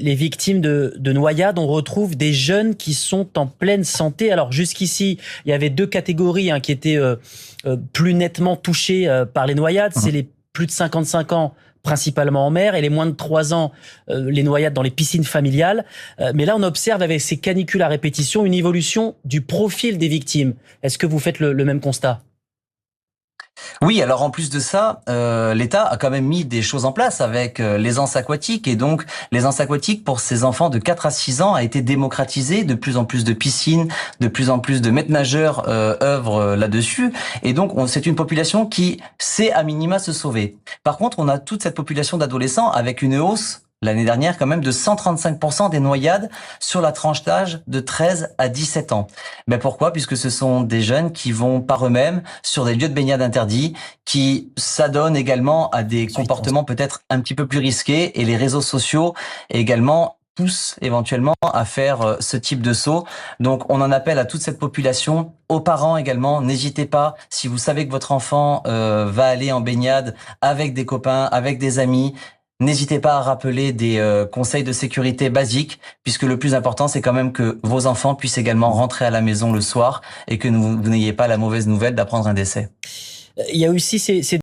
Les victimes de noyades, on retrouve des jeunes qui sont en pleine santé. Alors jusqu'ici, il y avait deux catégories qui étaient plus nettement touchées par les noyades. C'est les plus de 55 ans, principalement en mer, et les moins de 3 ans, les noyades dans les piscines familiales. Mais là, on observe avec ces canicules à répétition une évolution du profil des victimes. Est-ce que vous faites le même constat ? Oui, alors en plus de ça, l'État a quand même mis des choses en place avec l'aisance aquatique, et donc l'aisance aquatique pour ces enfants de 4 à 6 ans a été démocratisée, de plus en plus de piscines, de plus en plus de maîtres nageurs œuvrent là-dessus, et donc c'est une population qui sait à minima se sauver. Par contre, on a toute cette population d'adolescents avec une hausse l'année dernière quand même de 135% des noyades sur la tranche d'âge de 13 à 17 ans. Mais pourquoi ? Puisque ce sont des jeunes qui vont par eux-mêmes sur des lieux de baignade interdits, qui s'adonnent également à des comportements peut-être un petit peu plus risqués, et les réseaux sociaux également poussent éventuellement à faire ce type de saut. Donc on en appelle à toute cette population, aux parents également. N'hésitez pas, si vous savez que votre enfant va aller en baignade avec des copains, avec des amis, n'hésitez pas à rappeler des conseils de sécurité basiques, puisque le plus important, c'est quand même que vos enfants puissent également rentrer à la maison le soir et que vous n'ayez pas la mauvaise nouvelle d'apprendre un décès. Il y a aussi ces